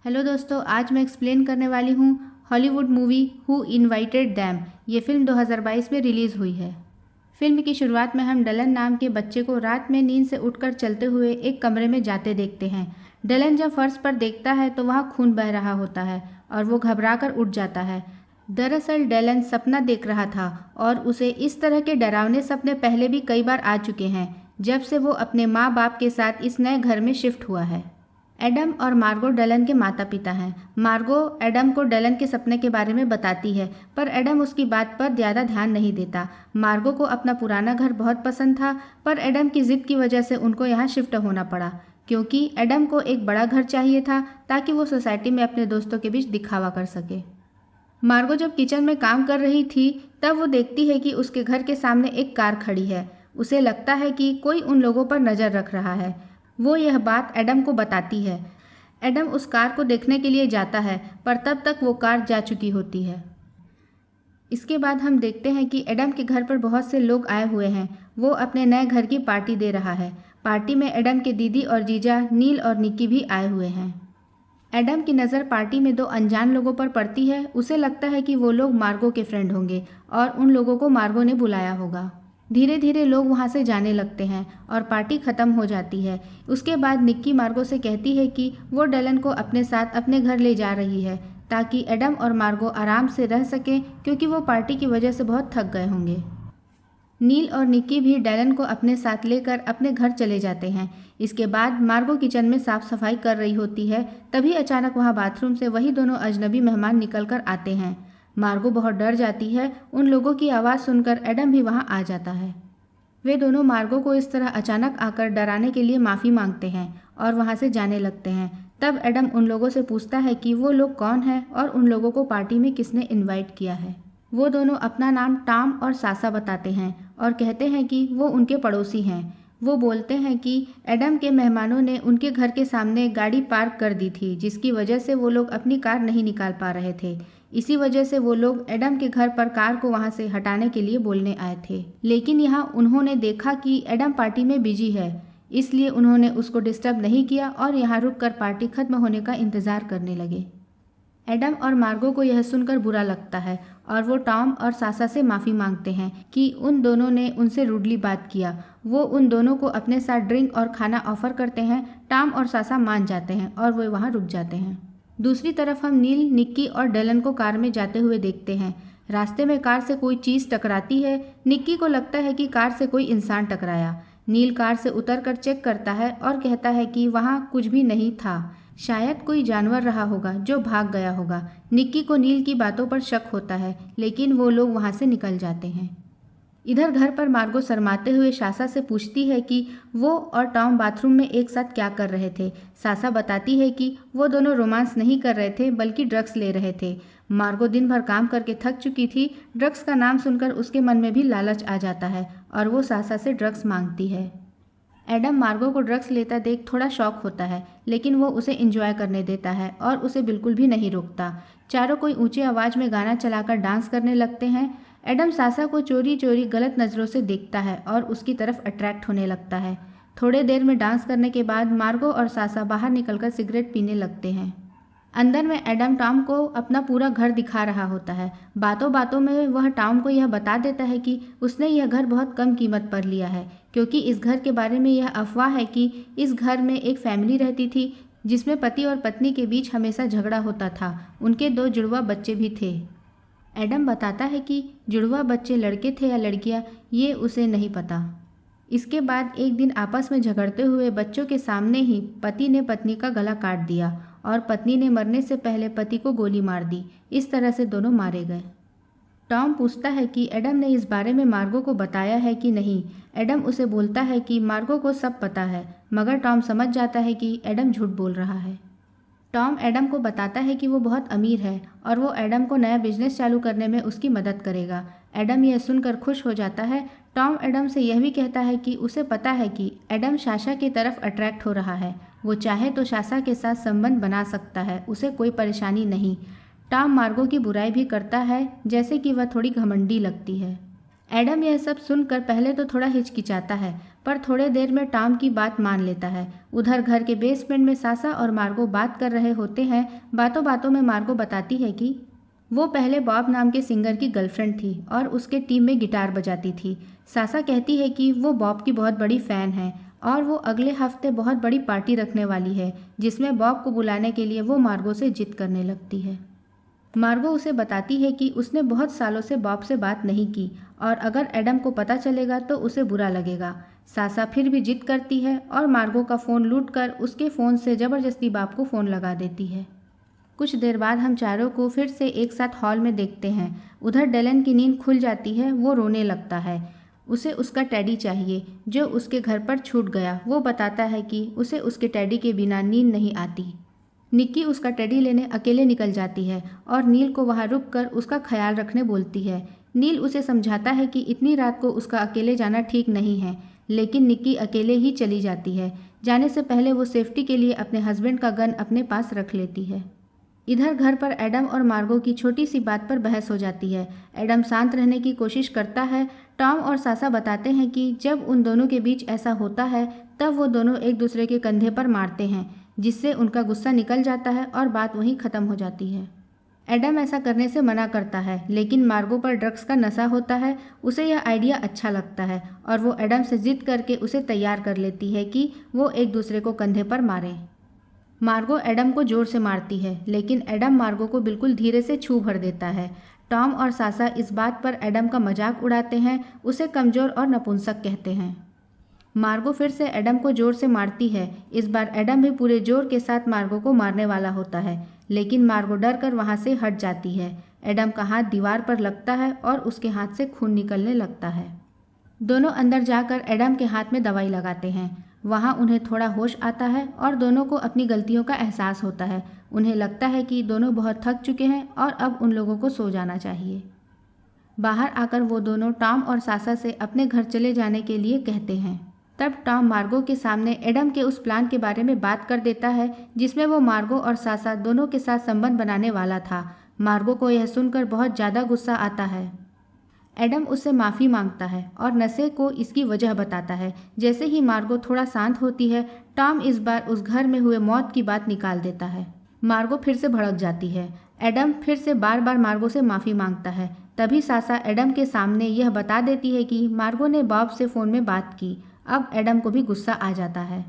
Hello दोस्तों, आज मैं एक्सप्लेन करने वाली हूँ Hollywood movie who invited them. ये फिल्म 2022 में रिलीज़ हुई है। फिल्म की शुरुआत में हम डलन नाम के बच्चे को रात में नींद से उठकर चलते हुए एक कमरे में जाते देखते हैं। डलन जब फर्श पर देखता है तो वहाँ खून बह रहा होता है और वो घबराकर उठ जाता है। दरअसल डलन सपना देख रहा था और उसे इस तरह के डरावने सपने पहले भी कई बार आ चुके हैं जब से वो अपने माँ बाप के साथ इस नए घर में शिफ्ट हुआ है। एडम और मार्गो डलन के माता पिता हैं। मार्गो एडम को डलन के सपने के बारे में बताती है, पर एडम उसकी बात पर ज़्यादा ध्यान नहीं देता। मार्गो को अपना पुराना घर बहुत पसंद था, पर एडम की ज़िद की वजह से उनको यहाँ शिफ्ट होना पड़ा, क्योंकि एडम को एक बड़ा घर चाहिए था ताकि वो सोसाइटी में अपने दोस्तों के बीच दिखावा कर सके। मार्गो जब किचन में काम कर रही थी तब वो देखती है कि उसके घर के सामने एक कार खड़ी है। उसे लगता है कि कोई उन लोगों पर नज़र रख रहा है। वो यह बात एडम को बताती है। एडम उस कार को देखने के लिए जाता है, पर तब तक वो कार जा चुकी होती है। इसके बाद हम देखते हैं कि एडम के घर पर बहुत से लोग आए हुए हैं। वो अपने नए घर की पार्टी दे रहा है। पार्टी में एडम के दीदी और जीजा नील और निक्की भी आए हुए हैं। एडम की नज़र पार्टी में दो अनजान लोगों पर पड़ती है। उसे लगता है कि वो लोग मार्गो के फ्रेंड होंगे और उन लोगों को मार्गो ने बुलाया होगा। धीरे धीरे लोग वहाँ से जाने लगते हैं और पार्टी ख़त्म हो जाती है। उसके बाद निक्की मार्गो से कहती है कि वो डलन को अपने साथ अपने घर ले जा रही है ताकि एडम और मार्गो आराम से रह सकें, क्योंकि वो पार्टी की वजह से बहुत थक गए होंगे। नील और निक्की भी डलन को अपने साथ लेकर अपने घर चले जाते हैं। इसके बाद मार्गो किचन में साफ सफाई कर रही होती है। तभी अचानक वहाँ बाथरूम से वही दोनों अजनबी मेहमान निकल कर आते हैं। मार्गो बहुत डर जाती है। उन लोगों की आवाज़ सुनकर एडम भी वहाँ आ जाता है। वे दोनों मार्गो को इस तरह अचानक आकर डराने के लिए माफ़ी मांगते हैं और वहाँ से जाने लगते हैं। तब एडम उन लोगों से पूछता है कि वो लोग कौन हैं और उन लोगों को पार्टी में किसने इनवाइट किया है। वो दोनों अपना नाम टॉम और सासा बताते हैं और कहते हैं कि वो उनके पड़ोसी हैं। वो बोलते हैं कि एडम के मेहमानों ने उनके घर के सामने गाड़ी पार्क कर दी थी, जिसकी वजह से वो लोग अपनी कार नहीं निकाल पा रहे थे। इसी वजह से वो लोग एडम के घर पर कार को वहाँ से हटाने के लिए बोलने आए थे, लेकिन यहाँ उन्होंने देखा कि एडम पार्टी में बिजी है, इसलिए उन्होंने उसको डिस्टर्ब नहीं किया और यहाँ रुककर पार्टी खत्म होने का इंतज़ार करने लगे। एडम और मार्गो को यह सुनकर बुरा लगता है और वो टॉम और सासा से माफ़ी मांगते हैं कि उन दोनों ने उनसे रूडली बात किया। वो उन दोनों को अपने साथ ड्रिंक और खाना ऑफर करते हैं। टॉम और सासा मान जाते हैं और वो वहाँ रुक जाते हैं। दूसरी तरफ हम नील, निक्की और डलन को कार में जाते हुए देखते हैं। रास्ते में कार से कोई चीज़ टकराती है। निक्की को लगता है कि कार से कोई इंसान टकराया। नील कार से उतरकर चेक करता है और कहता है कि वहाँ कुछ भी नहीं था। शायद कोई जानवर रहा होगा जो भाग गया होगा। निक्की को नील की बातों पर शक होता है, लेकिन वो लोग वहाँ से निकल जाते हैं। इधर घर पर मार्गो शर्माते हुए सासा से पूछती है कि वो और टॉम बाथरूम में एक साथ क्या कर रहे थे। सासा बताती है कि वो दोनों रोमांस नहीं कर रहे थे, बल्कि ड्रग्स ले रहे थे। मार्गो दिन भर काम करके थक चुकी थी। ड्रग्स का नाम सुनकर उसके मन में भी लालच आ जाता है और वो सासा से ड्रग्स मांगती है। एडम मार्गो को ड्रग्स लेता देख थोड़ा शॉक होता है, लेकिन वो उसे एंजॉय करने देता है और उसे बिल्कुल भी नहीं रोकता। चारों कोई ऊंची आवाज़ में गाना चलाकर डांस करने लगते हैं। एडम सासा को चोरी चोरी गलत नज़रों से देखता है और उसकी तरफ अट्रैक्ट होने लगता है। थोड़े देर में डांस करने के बाद मार्गो और सासा बाहर निकलकर सिगरेट पीने लगते हैं। अंदर में एडम टॉम को अपना पूरा घर दिखा रहा होता है। बातों बातों में वह टॉम को यह बता देता है कि उसने यह घर बहुत कम कीमत पर लिया है, क्योंकि इस घर के बारे में यह अफवाह है कि इस घर में एक फैमिली रहती थी जिसमें पति और पत्नी के बीच हमेशा झगड़ा होता था। उनके 2 जुड़वा बच्चे भी थे। एडम बताता है कि जुड़वा बच्चे लड़के थे या लड़कियां, ये उसे नहीं पता। इसके बाद एक दिन आपस में झगड़ते हुए बच्चों के सामने ही पति ने पत्नी का गला काट दिया और पत्नी ने मरने से पहले पति को गोली मार दी। इस तरह से दोनों मारे गए। टॉम पूछता है कि एडम ने इस बारे में मार्गो को बताया है कि नहीं। एडम उसे बोलता है कि मार्गो को सब पता है, मगर टॉम समझ जाता है कि एडम झूठ बोल रहा है। टॉम एडम को बताता है कि वो बहुत अमीर है और वो एडम को नया बिजनेस चालू करने में उसकी मदद करेगा। एडम यह सुनकर खुश हो जाता है। टॉम एडम से यह भी कहता है कि उसे पता है कि एडम साशा की तरफ अट्रैक्ट हो रहा है। वो चाहे तो साशा के साथ संबंध बना सकता है, उसे कोई परेशानी नहीं। टॉम मार्गो की बुराई भी करता है, जैसे कि वह थोड़ी घमंडी लगती है। एडम यह सब सुनकर पहले तो थोड़ा हिचकिचाता है, पर थोड़े देर में टॉम की बात मान लेता है। उधर घर के बेसमेंट में सासा और मार्गो बात कर रहे होते हैं। बातों बातों में मार्गो बताती है कि वो पहले बॉब नाम के सिंगर की गर्लफ्रेंड थी और उसके टीम में गिटार बजाती थी। सासा कहती है कि वो बॉब की बहुत बड़ी फ़ैन है और वो अगले हफ्ते बहुत बड़ी पार्टी रखने वाली है जिसमें बॉब को बुलाने के लिए वो मार्गो से जिद करने लगती है। मार्गो उसे बताती है कि उसने बहुत सालों से बॉब से बात नहीं की और अगर एडम को पता चलेगा तो उसे बुरा लगेगा। सासा फिर भी जिद करती है और मार्गो का फ़ोन लूटकर उसके फ़ोन से ज़बरदस्ती बॉब को फ़ोन लगा देती है। कुछ देर बाद हम चारों को फिर से एक साथ हॉल में देखते हैं। उधर डेलन की नींद खुल जाती है। वो रोने लगता है। उसे उसका टेडी चाहिए जो उसके घर पर छूट गया। वो बताता है कि उसे उसके टेडी के बिना नींद नहीं आती। निक्की उसका टेडी लेने अकेले निकल जाती है और नील को वहाँ रुककर उसका ख्याल रखने बोलती है। नील उसे समझाता है कि इतनी रात को उसका अकेले जाना ठीक नहीं है, लेकिन निक्की अकेले ही चली जाती है। जाने से पहले वो सेफ्टी के लिए अपने हस्बैंड का गन अपने पास रख लेती है। इधर घर पर एडम और मार्गो की छोटी सी बात पर बहस हो जाती है। एडम शांत रहने की कोशिश करता है। टॉम और सासा बताते हैं कि जब उन दोनों के बीच ऐसा होता है तब वो दोनों एक दूसरे के कंधे पर मारते हैं, जिससे उनका गुस्सा निकल जाता है और बात वहीं ख़त्म हो जाती है। एडम ऐसा करने से मना करता है, लेकिन मार्गो पर ड्रग्स का नशा होता है। उसे यह आइडिया अच्छा लगता है और वो एडम से जिद करके उसे तैयार कर लेती है कि वो एक दूसरे को कंधे पर मारें। मार्गो एडम को जोर से मारती है, लेकिन एडम मार्गो को बिल्कुल धीरे से छू भर देता है। टॉम और सासा इस बात पर एडम का मजाक उड़ाते हैं, उसे कमज़ोर और नपुंसक कहते हैं। मार्गो फिर से एडम को जोर से मारती है। इस बार एडम भी पूरे जोर के साथ मार्गो को मारने वाला होता है, लेकिन मार्गो डर कर वहाँ से हट जाती है। एडम का हाथ दीवार पर लगता है और उसके हाथ से खून निकलने लगता है। दोनों अंदर जाकर एडम के हाथ में दवाई लगाते हैं। वहाँ उन्हें थोड़ा होश आता है और दोनों को अपनी गलतियों का एहसास होता है। उन्हें लगता है कि दोनों बहुत थक चुके हैं और अब उन लोगों को सो जाना चाहिए। बाहर आकर वो दोनों टॉम और सासा से अपने घर चले जाने के लिए कहते हैं। तब टॉम मार्गो के सामने एडम के उस प्लान के बारे में बात कर देता है जिसमें वो मार्गो और सासा दोनों के साथ संबंध बनाने वाला था। मार्गो को यह सुनकर बहुत ज़्यादा गुस्सा आता है। एडम उससे माफ़ी मांगता है और नशे को इसकी वजह बताता है। जैसे ही मार्गो थोड़ा शांत होती है, टॉम इस बार उस घर में हुए मौत की बात निकाल देता है। मार्गो फिर से भड़क जाती है। एडम फिर से बार बार मार्गो से माफ़ी मांगता है। तभी सासा एडम के सामने यह बता देती है कि मार्गो ने बॉब से फ़ोन में बात की। अब एडम को भी गुस्सा आ जाता है।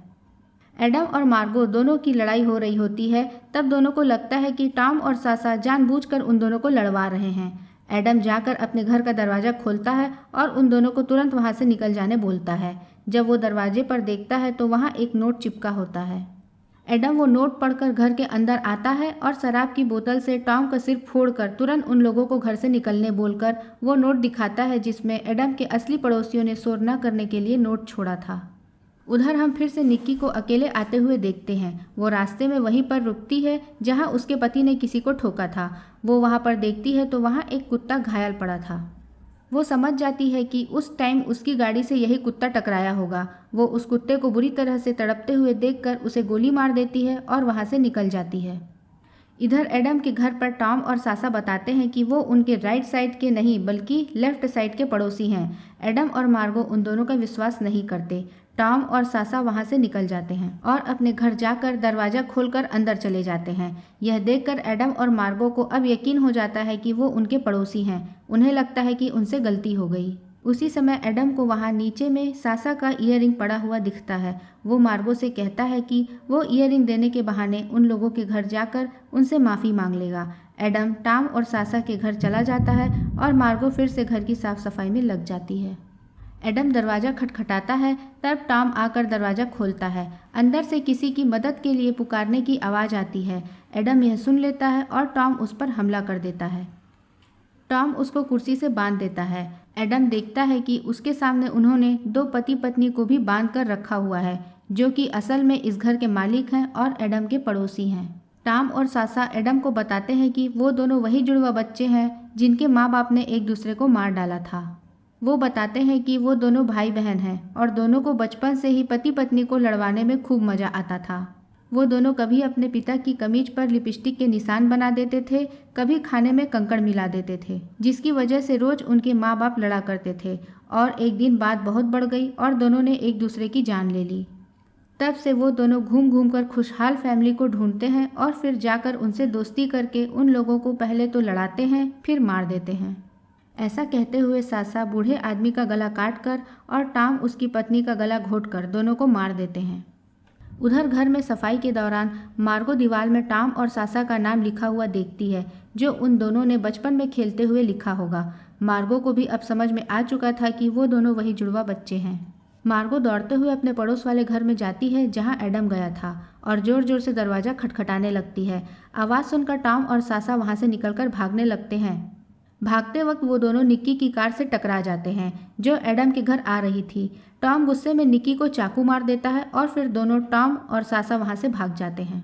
एडम और मार्गो दोनों की लड़ाई हो रही होती है। तब दोनों को लगता है कि टॉम और सासा जानबूझकर उन दोनों को लड़वा रहे हैं। एडम जाकर अपने घर का दरवाज़ा खोलता है और उन दोनों को तुरंत वहाँ से निकल जाने बोलता है। जब वो दरवाजे पर देखता है तो वहाँ एक नोट चिपका होता है। एडम वो नोट पढ़कर घर के अंदर आता है और शराब की बोतल से टॉम का सिर फोड़कर तुरंत उन लोगों को घर से निकलने बोलकर वो नोट दिखाता है जिसमें एडम के असली पड़ोसियों ने शोर न करने के लिए नोट छोड़ा था। उधर हम फिर से निक्की को अकेले आते हुए देखते हैं। वो रास्ते में वहीं पर रुकती है जहां उसके पति ने किसी को ठोका था। वो वहां पर देखती है तो वहां एक कुत्ता घायल पड़ा था। वो समझ जाती है कि उस टाइम उसकी गाड़ी से यही कुत्ता टकराया होगा। वो उस कुत्ते को बुरी तरह से तड़पते हुए देखकर उसे गोली मार देती है और वहां से निकल जाती है। इधर एडम के घर पर टॉम और सासा बताते हैं कि वो उनके राइट साइड के नहीं बल्कि लेफ्ट साइड के पड़ोसी हैं। एडम और मार्गो उन दोनों का विश्वास नहीं करते। टॉम और सासा वहां से निकल जाते हैं और अपने घर जाकर दरवाज़ा खोलकर अंदर चले जाते हैं। यह देखकर एडम और मार्गो को अब यकीन हो जाता है कि वो उनके पड़ोसी हैं। उन्हें लगता है कि उनसे गलती हो गई। उसी समय एडम को वहाँ नीचे में सासा का ईयररिंग पड़ा हुआ दिखता है। वो मार्गो से कहता है कि वो ईयररिंग देने के बहाने उन लोगों के घर जाकर उनसे माफ़ी मांग लेगा। एडम टॉम और सासा के घर चला जाता है और मार्गो फिर से घर की साफ सफाई में लग जाती है। एडम दरवाज़ा खटखटाता है। तब टॉम आकर दरवाज़ा खोलता है। अंदर से किसी की मदद के लिए पुकारने की आवाज़ आती है। एडम यह सुन लेता है और टॉम उस पर हमला कर देता है। टॉम उसको कुर्सी से बांध देता है। एडम देखता है कि उसके सामने उन्होंने दो पति पत्नी को भी बांध कर रखा हुआ है, जो कि असल में इस घर के मालिक हैं और एडम के पड़ोसी हैं। टॉम और सासा एडम को बताते हैं कि वो दोनों वही जुड़वा बच्चे हैं जिनके माँ बाप ने एक दूसरे को मार डाला था। वो बताते हैं कि वो दोनों भाई बहन हैं और दोनों को बचपन से ही पति पत्नी को लड़वाने में खूब मज़ा आता था। वो दोनों कभी अपने पिता की कमीज पर लिपस्टिक के निशान बना देते थे, कभी खाने में कंकड़ मिला देते थे, जिसकी वजह से रोज़ उनके माँ बाप लड़ा करते थे। और एक दिन बात बहुत बढ़ गई और दोनों ने एक दूसरे की जान ले ली। तब से वो दोनों घूम घूम कर खुशहाल फैमिली को ढूंढते हैं और फिर जाकर उनसे दोस्ती करके उन लोगों को पहले तो लड़ाते हैं फिर मार देते हैं। ऐसा कहते हुए सासा बूढ़े आदमी का गला काट कर और टॉम उसकी पत्नी का गला घोट कर दोनों को मार देते हैं। उधर घर में सफाई के दौरान मार्गो दीवार में टॉम और सासा का नाम लिखा हुआ देखती है, जो उन दोनों ने बचपन में खेलते हुए लिखा होगा। मार्गो को भी अब समझ में आ चुका था कि वो दोनों वही जुड़वा बच्चे हैं। मार्गो दौड़ते हुए अपने पड़ोस वाले घर में जाती है जहां एडम गया था और जोर जोर से दरवाज़ा खटखटाने लगती है। आवाज़ सुनकर टॉम और सासा वहां से निकलकर भागने लगते हैं। भागते वक्त वो दोनों निक्की की कार से टकरा जाते हैं जो एडम के घर आ रही थी। टॉम गुस्से में निक्की को चाकू मार देता है और फिर दोनों टॉम और सासा वहां से भाग जाते हैं।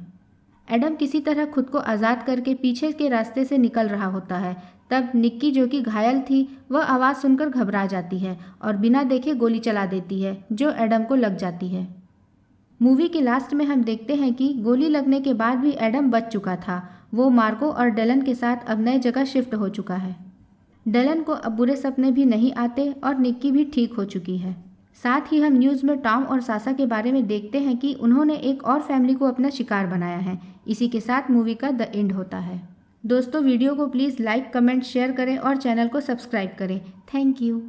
एडम किसी तरह खुद को आज़ाद करके पीछे के रास्ते से निकल रहा होता है। तब निक्की जो कि घायल थी वह आवाज़ सुनकर घबरा जाती है और बिना देखे गोली चला देती है जो एडम को लग जाती है। मूवी के लास्ट में हम देखते हैं कि गोली लगने के बाद भी एडम बच चुका था। वो मार्गो और डेलन के साथ अब नए जगह शिफ्ट हो चुका है। डेलन को अब बुरे सपने भी नहीं आते और निक्की भी ठीक हो चुकी है। साथ ही हम न्यूज़ में टॉम और सासा के बारे में देखते हैं कि उन्होंने एक और फैमिली को अपना शिकार बनाया है। इसी के साथ मूवी का द एंड होता है। दोस्तों, वीडियो को प्लीज़ लाइक, कमेंट, शेयर करें और चैनल को सब्सक्राइब करें। Thank you.